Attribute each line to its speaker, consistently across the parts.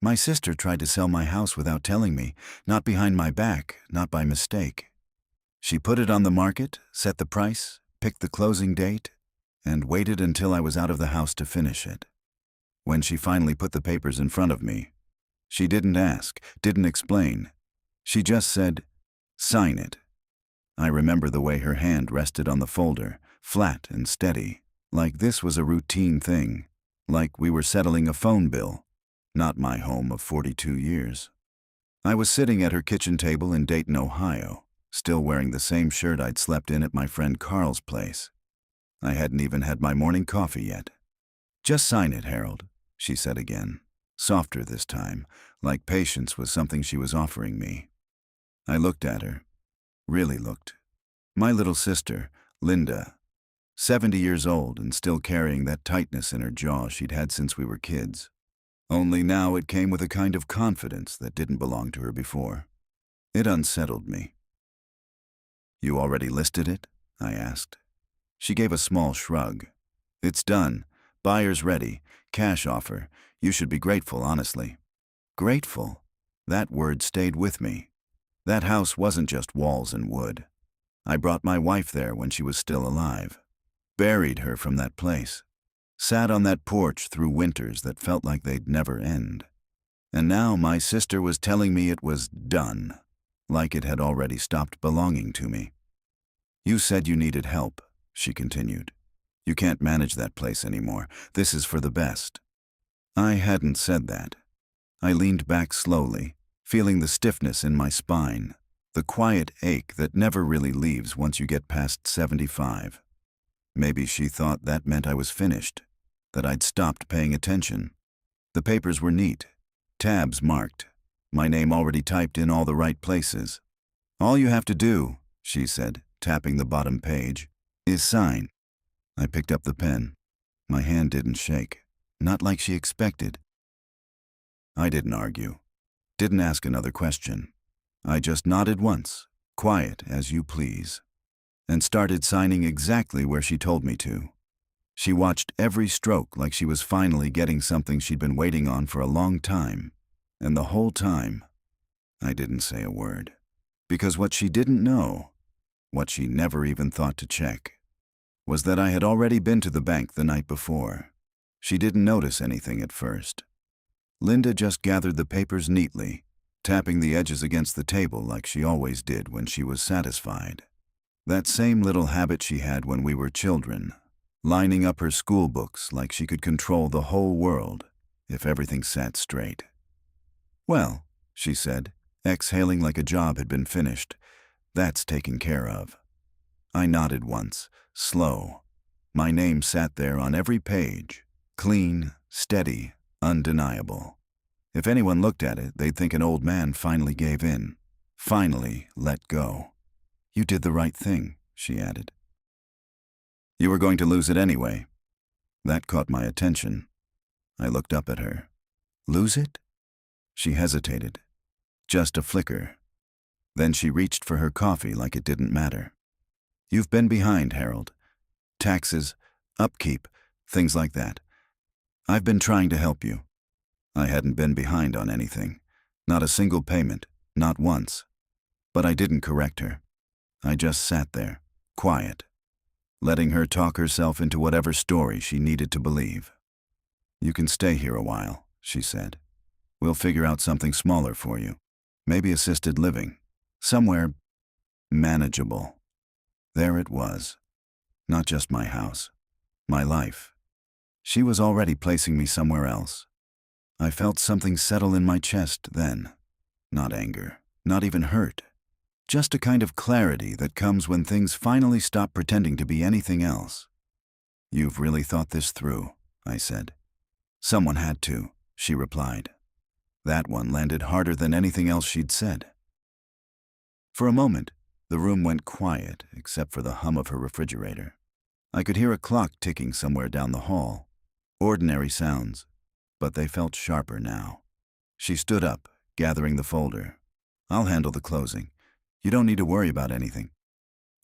Speaker 1: My sister tried to sell my house without telling me, not behind my back, not by mistake. She put it on the market, set the price, picked the closing date, and waited until I was out of the house to finish it. When she finally put the papers in front of me, she didn't ask, didn't explain. She just said, "Sign it." I remember the way her hand rested on the folder, flat and steady, like this was a routine thing, like we were settling a phone bill, not my home of 42 years. I was sitting at her kitchen table in Dayton, Ohio, still wearing the same shirt I'd slept in at my friend Carl's place. I hadn't even had my morning coffee yet. "Just sign it, Harold," she said again, softer this time, like patience was something she was offering me. I looked at her, really looked. My little sister, Linda, 70 years old and still carrying that tightness in her jaw she'd had since we were kids. Only now it came with a kind of confidence that didn't belong to her before. It unsettled me. "You already listed it?" I asked. She gave a small shrug. "It's done. Buyer's ready. Cash offer. You should be grateful, honestly." Grateful? That word stayed with me. That house wasn't just walls and wood. I brought my wife there when she was still alive. Buried her from that place. Sat on that porch through winters that felt like they'd never end. And now my sister was telling me it was done, like it had already stopped belonging to me. "You said you needed help," she continued. "You can't manage that place anymore. This is for the best." I hadn't said that. I leaned back slowly, feeling the stiffness in my spine, the quiet ache that never really leaves once you get past 75. Maybe she thought that meant I was finished, that I'd stopped paying attention. The papers were neat, tabs marked, my name already typed in all the right places. "All you have to do," she said, tapping the bottom page, "is sign." I picked up the pen. My hand didn't shake, not like she expected. I didn't argue, didn't ask another question. I just nodded once, quiet as you please, and started signing exactly where she told me to. She watched every stroke like she was finally getting something she'd been waiting on for a long time, and the whole time, I didn't say a word. Because what she didn't know, what she never even thought to check, was that I had already been to the bank the night before. She didn't notice anything at first. Linda just gathered the papers neatly, tapping the edges against the table like she always did when she was satisfied. That same little habit she had when we were children, lining up her school books like she could control the whole world if everything sat straight. "Well," she said, exhaling like a job had been finished, "that's taken care of." I nodded once, slow. My name sat there on every page, clean, steady, undeniable. If anyone looked at it, they'd think an old man finally gave in, finally let go. "You did the right thing," she added. "You were going to lose it anyway." That caught my attention. I looked up at her. "Lose it?" She hesitated. Just a flicker. Then she reached for her coffee like it didn't matter. "You've been behind, Harold. Taxes, upkeep, things like that. I've been trying to help you." I hadn't been behind on anything. Not a single payment, not once. But I didn't correct her. I just sat there, quiet, letting her talk herself into whatever story she needed to believe. "You can stay here a while," she said. "We'll figure out something smaller for you. Maybe assisted living. Somewhere manageable." There it was. Not just my house. My life. She was already placing me somewhere else. I felt something settle in my chest then. Not anger, not even hurt. Just a kind of clarity that comes when things finally stop pretending to be anything else. "You've really thought this through," I said. "Someone had to," she replied. That one landed harder than anything else she'd said. For a moment, the room went quiet except for the hum of her refrigerator. I could hear a clock ticking somewhere down the hall. Ordinary sounds, but they felt sharper now. She stood up, gathering the folder. "I'll handle the closing. You don't need to worry about anything."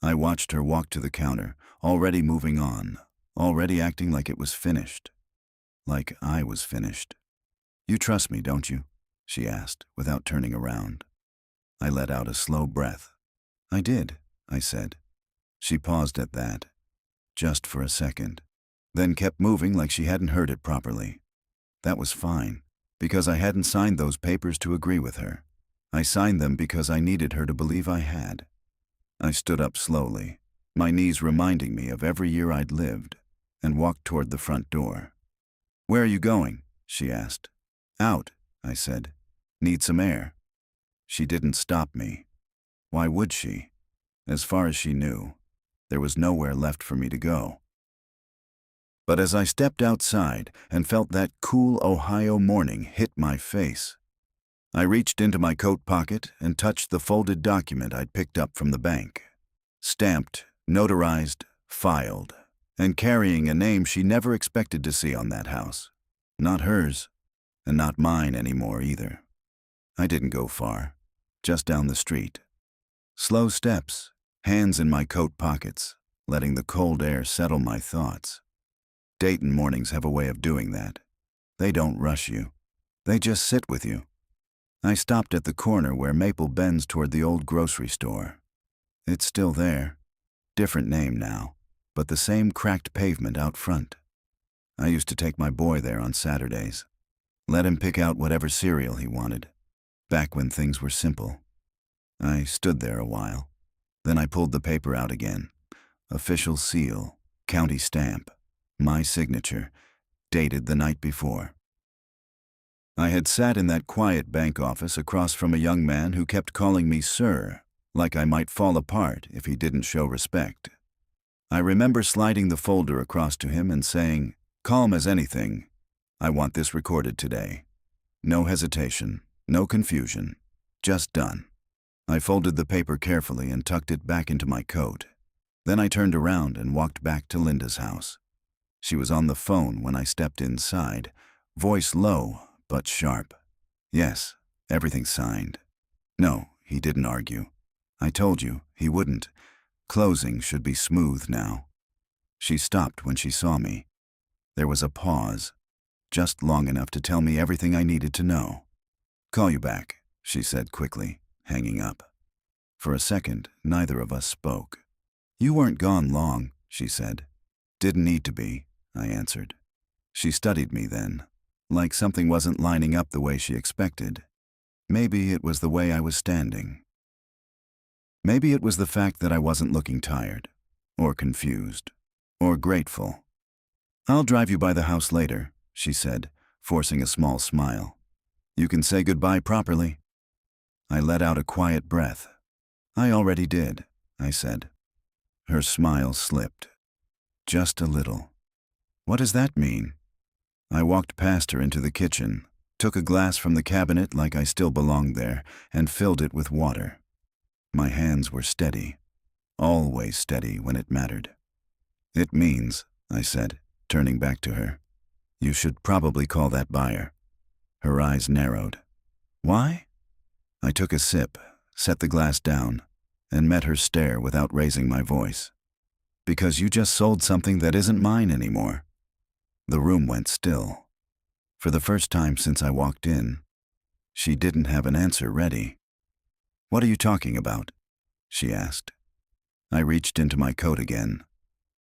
Speaker 1: I watched her walk to the counter, already moving on, already acting like it was finished. Like I was finished. You trust me, don't you? She asked, without turning around. I let out a slow breath. I did, I said. She paused at that, just for a second, then kept moving like she hadn't heard it properly. That was fine, because I hadn't signed those papers to agree with her. I signed them because I needed her to believe I had. I stood up slowly, my knees reminding me of every year I'd lived, and walked toward the front door. Where are you going? She asked. Out, I said. Need some air. She didn't stop me. Why would she? As far as she knew, there was nowhere left for me to go. But as I stepped outside and felt that cool Ohio morning hit my face, I reached into my coat pocket and touched the folded document I'd picked up from the bank. Stamped, notarized, filed, and carrying a name she never expected to see on that house. Not hers, and not mine anymore either. I didn't go far, just down the street. Slow steps, hands in my coat pockets, letting the cold air settle my thoughts. Dayton mornings have a way of doing that. They don't rush you. They just sit with you. I stopped at the corner where Maple bends toward the old grocery store. It's still there. Different name now, but the same cracked pavement out front. I used to take my boy there on Saturdays. Let him pick out whatever cereal he wanted, back when things were simple. I stood there a while. Then I pulled the paper out again. Official seal, county stamp, my signature, dated the night before. I had sat in that quiet bank office across from a young man who kept calling me sir, like I might fall apart if he didn't show respect. I remember sliding the folder across to him and saying, calm as anything, I want this recorded today. No hesitation, no confusion, just done. I folded the paper carefully and tucked it back into my coat. Then I turned around and walked back to Linda's house. She was on the phone when I stepped inside, voice low but sharp. Yes, everything's signed. No, he didn't argue. I told you, he wouldn't. Closing should be smooth now. She stopped when she saw me. There was a pause, just long enough to tell me everything I needed to know. Call you back, she said quickly, hanging up. For a second, neither of us spoke. You weren't gone long, she said. Didn't need to be, I answered. She studied me then, like something wasn't lining up the way she expected. Maybe it was the way I was standing. Maybe it was the fact that I wasn't looking tired, or confused, or grateful. I'll drive you by the house later, she said, forcing a small smile. You can say goodbye properly. I let out a quiet breath. I already did, I said. Her smile slipped. Just a little. What does that mean? I walked past her into the kitchen, took a glass from the cabinet like I still belonged there, and filled it with water. My hands were steady, always steady when it mattered. It means, I said, turning back to her, you should probably call that buyer. Her eyes narrowed. Why? I took a sip, set the glass down, and met her stare without raising my voice. Because you just sold something that isn't mine anymore. The room went still. For the first time since I walked in, she didn't have an answer ready. What are you talking about? She asked. I reached into my coat again,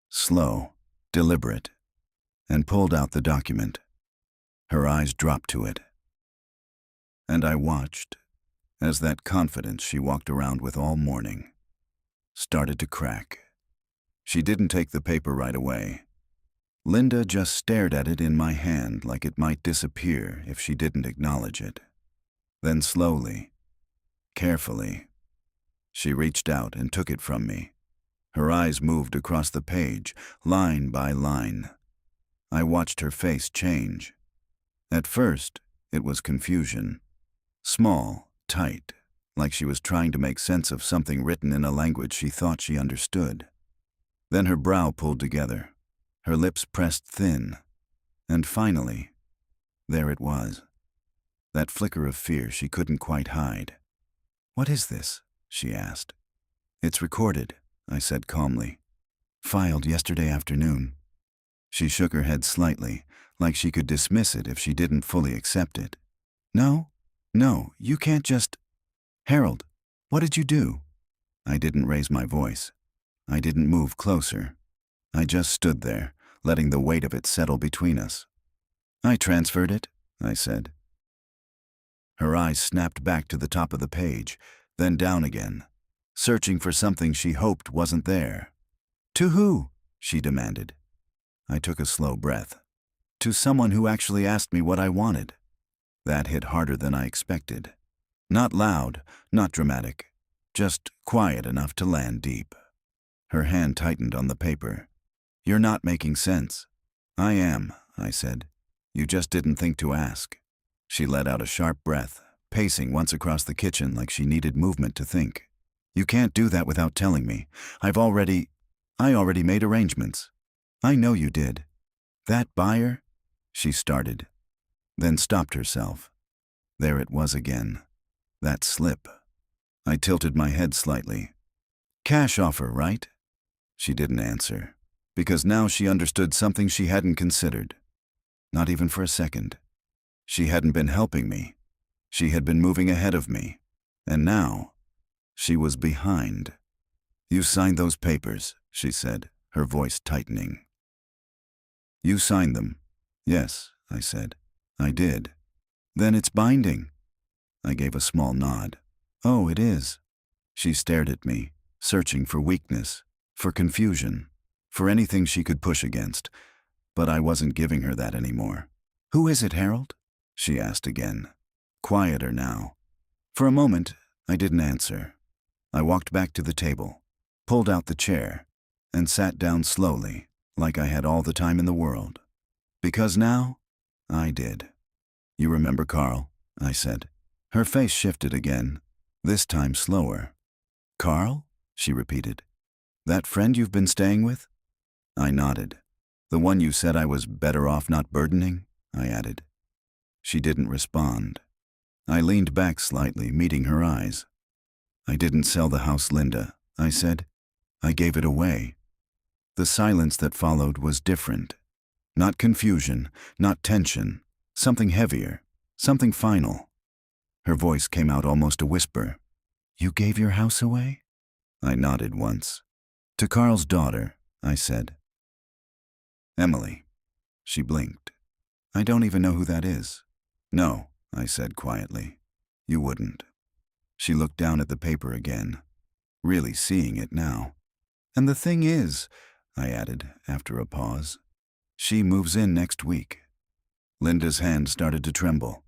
Speaker 1: slow, deliberate, and pulled out the document. Her eyes dropped to it. And I watched as that confidence she walked around with all morning started to crack. She didn't take the paper right away. Linda just stared at it in my hand like it might disappear if she didn't acknowledge it. Then slowly, carefully, she reached out and took it from me. Her eyes moved across the page, line by line. I watched her face change. At first, it was confusion. Small, tight, like she was trying to make sense of something written in a language she thought she understood. Then her brow pulled together, her lips pressed thin, and finally, there it was. That flicker of fear she couldn't quite hide. What is this? She asked. It's recorded, I said calmly. Filed yesterday afternoon. She shook her head slightly, like she could dismiss it if she didn't fully accept it. No, no, you can't just… Harold, what did you do? I didn't raise my voice. I didn't move closer. I just stood there, letting the weight of it settle between us. I transferred it, I said. Her eyes snapped back to the top of the page, then down again, searching for something she hoped wasn't there. To who? She demanded. I took a slow breath. To someone who actually asked me what I wanted. That hit harder than I expected. Not loud, not dramatic, just quiet enough to land deep. Her hand tightened on the paper. You're not making sense. I am, I said. You just didn't think to ask. She let out a sharp breath, pacing once across the kitchen like she needed movement to think. You can't do that without telling me. I already made arrangements. I know you did. That buyer? She started, then stopped herself. There it was again. That slip. I tilted my head slightly. Cash offer, right? She didn't answer, because now she understood something she hadn't considered. Not even for a second. She hadn't been helping me. She had been moving ahead of me. And now, she was behind. You signed those papers, she said, her voice tightening. You signed them. Yes, I said. I did. Then it's binding. I gave a small nod. Oh, it is. She stared at me, searching for weakness, for confusion, for anything she could push against. But I wasn't giving her that anymore. Who is it, Harold? She asked again, quieter now. For a moment, I didn't answer. I walked back to the table, pulled out the chair, and sat down slowly, like I had all the time in the world. Because now, I did. You remember Carl? I said. Her face shifted again, this time slower. Carl? She repeated. That friend you've been staying with? I nodded. The one you said I was better off not burdening? I added. She didn't respond. I leaned back slightly, meeting her eyes. I didn't sell the house, Linda, I said. I gave it away. The silence that followed was different. Not confusion, not tension, something heavier, something final. Her voice came out almost a whisper. You gave your house away? I nodded once. To Carl's daughter, I said. Emily. She blinked. I don't even know who that is. No, I said quietly. You wouldn't. She looked down at the paper again, really seeing it now. And the thing is, I added after a pause, she moves in next week. Linda's hand started to tremble,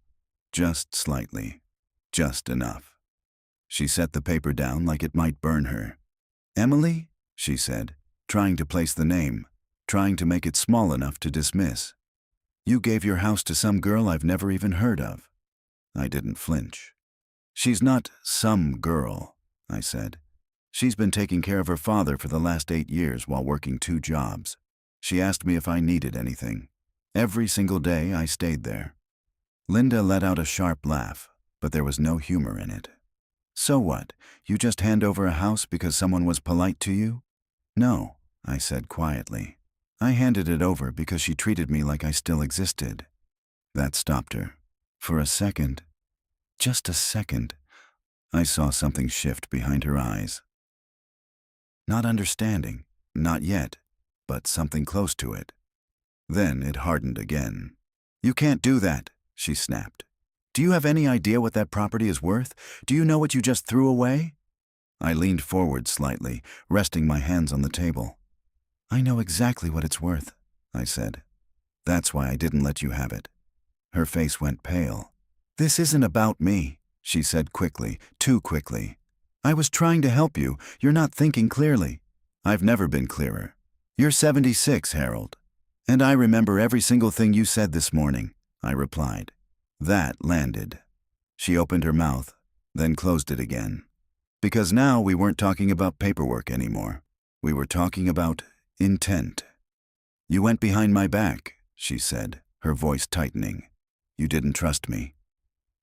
Speaker 1: just slightly, just enough. She set the paper down like it might burn her. Emily? She said, trying to place the name, trying to make it small enough to dismiss. You gave your house to some girl I've never even heard of. I didn't flinch. She's not some girl, I said. She's been taking care of her father for the last 8 years while working 2 jobs. She asked me if I needed anything. Every single day I stayed there. Linda let out a sharp laugh, but there was no humor in it. So what? You just hand over a house because someone was polite to you? No, I said quietly. I handed it over because she treated me like I still existed. That stopped her. For a second, just a second, I saw something shift behind her eyes. Not understanding, not yet, but something close to it. Then it hardened again. You can't do that, she snapped. Do you have any idea what that property is worth? Do you know what you just threw away? I leaned forward slightly, resting my hands on the table. I know exactly what it's worth, I said. That's why I didn't let you have it. Her face went pale. This isn't about me, she said quickly, too quickly. I was trying to help you. You're not thinking clearly. I've never been clearer. You're 76, Harold. And I remember every single thing you said this morning, I replied. That landed. She opened her mouth, then closed it again. Because now we weren't talking about paperwork anymore. We were talking about intent. You went behind my back, she said, her voice tightening. You didn't trust me.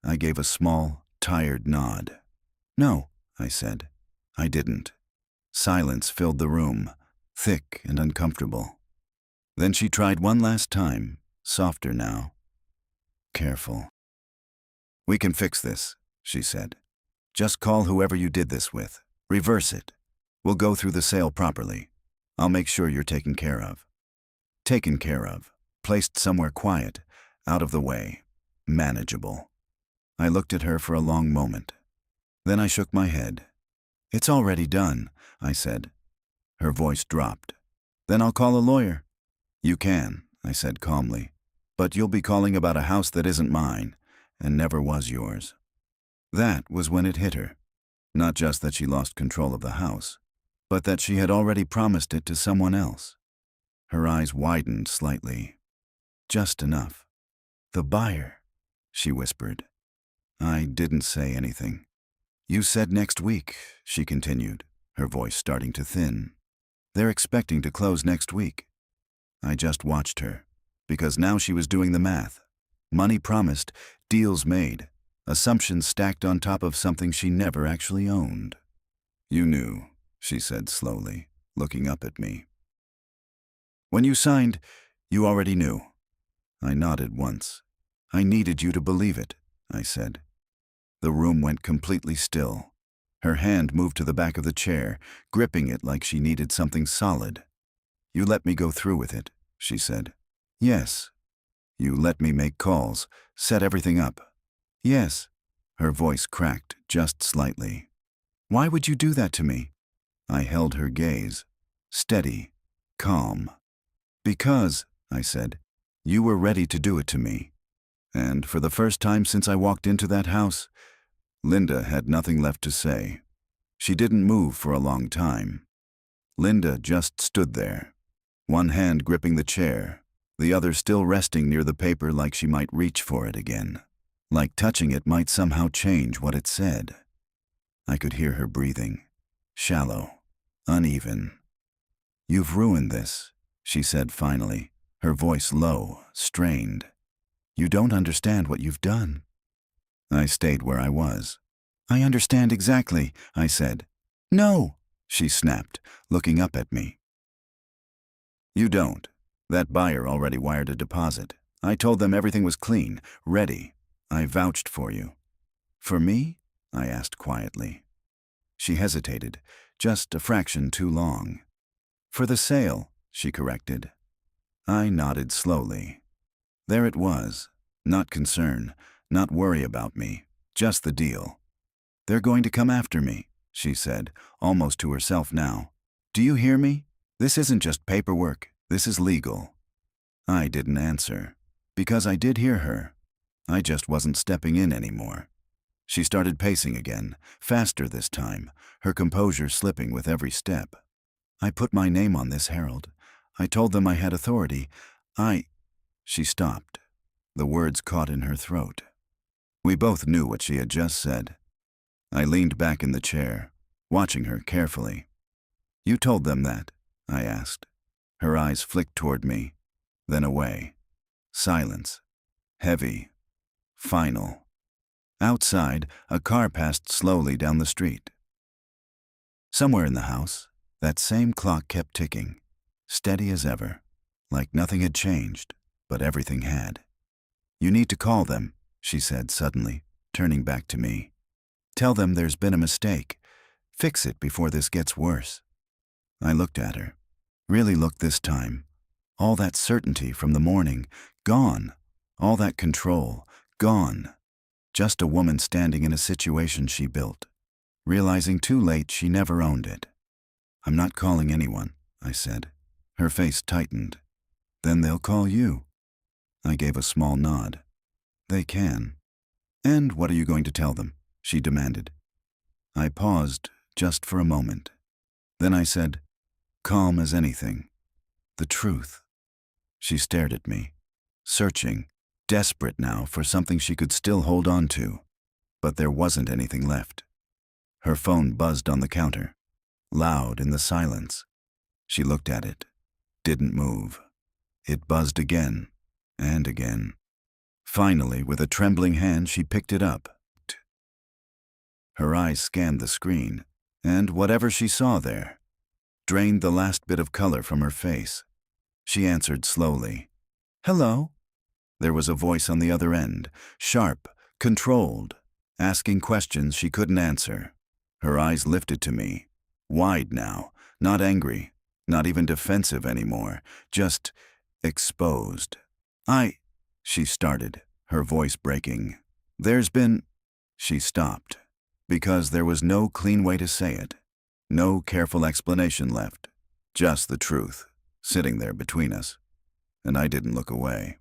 Speaker 1: I gave a small, tired nod. No, I said. I didn't. Silence filled the room, thick and uncomfortable. Then she tried one last time, softer now, careful. "We can fix this," she said. "Just call whoever you did this with. Reverse it. We'll go through the sale properly. I'll make sure you're taken care of." Taken care of, placed somewhere quiet, out of the way, manageable. I looked at her for a long moment. Then I shook my head. "It's already done," I said. Her voice dropped. "Then I'll call a lawyer." "You can," I said calmly, "but you'll be calling about a house that isn't mine, and never was yours." That was when it hit her. Not just that she lost control of the house, but that she had already promised it to someone else. Her eyes widened slightly. Just enough. "The buyer," she whispered. I didn't say anything. "You said next week," she continued, her voice starting to thin. "They're expecting to close next week." I just watched her, because now she was doing the math. Money promised, deals made, assumptions stacked on top of something she never actually owned. "You knew," she said slowly, looking up at me. "When you signed, you already knew." I nodded once. "I needed you to believe it," I said. The room went completely still. Her hand moved to the back of the chair, gripping it like she needed something solid. "You let me go through with it," she said. "Yes." "You let me make calls, set everything up." "Yes." Her voice cracked just slightly. "Why would you do that to me?" I held her gaze, steady, calm. "Because," I said, "you were ready to do it to me. And for the first time since I walked into that house," Linda had nothing left to say. She didn't move for a long time. Linda just stood there, one hand gripping the chair, the other still resting near the paper like she might reach for it again, like touching it might somehow change what it said. I could hear her breathing, shallow, uneven. "You've ruined this," she said finally, her voice low, strained. "You don't understand what you've done." I stayed where I was. "I understand exactly," I said. "No," she snapped, looking up at me. "You don't. That buyer already wired a deposit. I told them everything was clean, ready. I vouched for you." "For me?" I asked quietly. She hesitated, just a fraction too long. "For the sale," she corrected. I nodded slowly. There it was. Not concern, not worry about me, just the deal. "They're going to come after me," she said, almost to herself now. "Do you hear me? This isn't just paperwork, this is legal." I didn't answer, because I did hear her. I just wasn't stepping in anymore. She started pacing again, faster this time, her composure slipping with every step. "I put my name on this, Harold. I told them I had authority. She stopped. The words caught in her throat. We both knew what she had just said. I leaned back in the chair, watching her carefully. "You told them that?" I asked. Her eyes flicked toward me, then away. Silence. Heavy. Final. Outside, a car passed slowly down the street. Somewhere in the house, that same clock kept ticking, steady as ever, like nothing had changed, but everything had. "You need to call them," she said suddenly, turning back to me. "Tell them there's been a mistake. Fix it before this gets worse." I looked at her. Really looked this time. All that certainty from the morning, gone. All that control, gone. Just a woman standing in a situation she built, realizing too late she never owned it. "I'm not calling anyone," I said. Her face tightened. "Then they'll call you." I gave a small nod. "They can." "And what are you going to tell them?" she demanded. I paused just for a moment. Then I said, calm as anything, "The truth." She stared at me, searching, desperate now for something she could still hold on to. But there wasn't anything left. Her phone buzzed on the counter, loud in the silence. She looked at it, didn't move. It buzzed again, and again. Finally, with a trembling hand, she picked it up. Her eyes scanned the screen, and whatever she saw there drained the last bit of color from her face. She answered slowly, "Hello." There was a voice on the other end, sharp, controlled, asking questions she couldn't answer. Her eyes lifted to me, wide now, not angry, not even defensive anymore, just exposed. She started, her voice breaking. There's been... She stopped, because there was no clean way to say it. No careful explanation left. Just the truth, sitting there between us. And I didn't look away.